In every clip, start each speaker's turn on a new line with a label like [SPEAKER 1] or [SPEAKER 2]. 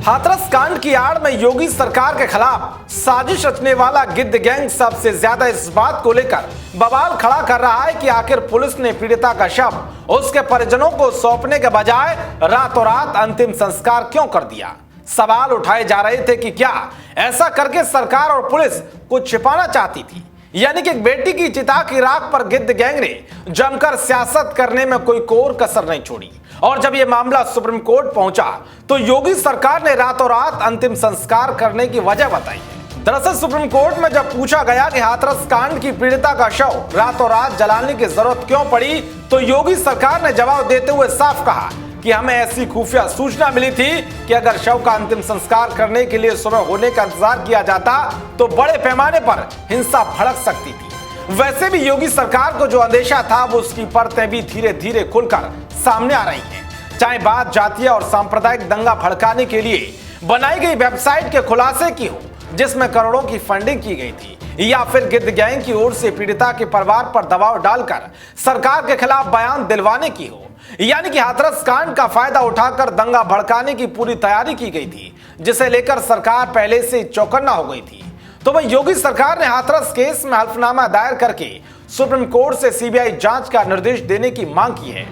[SPEAKER 1] हाथरस कांड की आड़ में योगी सरकार के खिलाफ साजिश रचने वाला गिद्ध गैंग सबसे ज्यादा इस बात को लेकर बवाल खड़ा कर रहा है कि आखिर पुलिस ने पीड़िता का शव उसके परिजनों को सौंपने के बजाय रातों रात अंतिम संस्कार क्यों कर दिया। सवाल उठाए जा रहे थे कि क्या ऐसा करके सरकार और पुलिस कुछ छिपाना चाहती थी, यानी कि एक बेटी की चिता की राख पर गिद्ध गैंग ने जमकर सियासत करने में कोई कोर कसर नहीं छोड़ी। और जब यह मामला सुप्रीम कोर्ट पहुंचा तो योगी सरकार ने रातों रात अंतिम संस्कार करने की वजह बताई है। दरअसल सुप्रीम कोर्ट में जब पूछा गया कि हाथरस कांड की पीड़िता का शव रातों रात जलाने की जरूरत क्यों पड़ी, तो योगी सरकार ने जवाब देते हुए साफ कहा कि हमें ऐसी खुफिया सूचना मिली थी कि अगर शव का अंतिम संस्कार करने के लिए सुबह होने का इंतजार किया जाता तो बड़े पैमाने पर हिंसा भड़क सकती थी। वैसे भी योगी सरकार को जो अंदेशा था वो उसकी परतें भी धीरे धीरे खुलकर सामने आ रही हैं। चाहे बात जातीय और सांप्रदायिक दंगा भड़काने के लिए बनाई गई वेबसाइट के खुलासे की हो जिसमें करोड़ों की फंडिंग की गई थी, या फिर गिद्ध गैंग की ओर से पीड़िता के परिवार पर दबाव डालकर सरकार के खिलाफ बयान दिलवाने की हो, यानी कि हाथरस कांड का फायदा उठाकर दंगा भड़काने की पूरी तैयारी की गई थी, जिसे लेकर सरकार पहले से चौकन्ना हो गई थी। तो वह योगी सरकार ने हाथरस केस में हल्फनामा दायर करके सुप्रीम कोर्ट से सीबीआई जांच का निर्देश देने की मांग की है।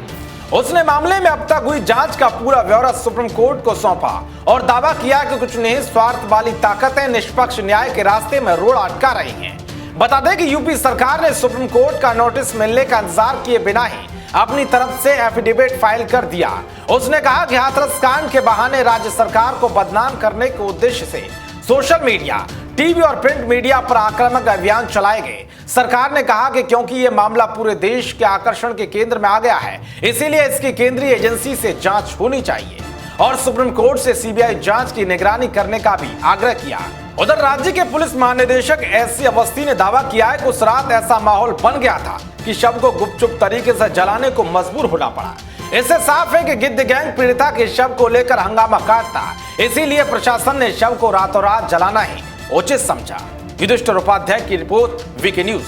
[SPEAKER 1] उसने मामले में अब तक हुई जांच का पूरा ब्यौरा सुप्रीम कोर्ट को सौंपा और दावा किया कि कुछ निहित स्वार्थ वाली ताकतें निष्पक्ष न्याय के रास्ते में रोड अटका रही हैं। बता दें कि यूपी सरकार ने सुप्रीम कोर्ट का नोटिस मिलने का इंतजार किए बिना ही अपनी तरफ से एफिडेविट फाइल कर दिया। उसने कहा कि हाथरस कांड के बहाने राज्य सरकार को बदनाम करने के उद्देश्य से सोशल मीडिया, टीवी और प्रिंट मीडिया पर आक्रामक अभियान चलाए गए। सरकार ने कहा कि क्योंकि यह मामला पूरे देश के आकर्षण के केंद्र में आ गया है, इसीलिए इसकी केंद्रीय एजेंसी से जांच होनी चाहिए और सुप्रीम कोर्ट से सीबीआई जांच की निगरानी करने का भी आग्रह किया। उधर राज्य के पुलिस महानिदेशक एससी अवस्थी ने दावा किया है कि उस रात ऐसा माहौल बन गया था कि शव को गुपचुप तरीके से जलाने को मजबूर होना पड़ा। इससे साफ है कि गिद्ध गैंग पीड़िता के शव को लेकर हंगामा काटता, इसीलिए प्रशासन ने शव को रातों रात जलाना ही उचित समझा। युधिष्ठिर उपाध्याय की रिपोर्ट, वीके न्यूज।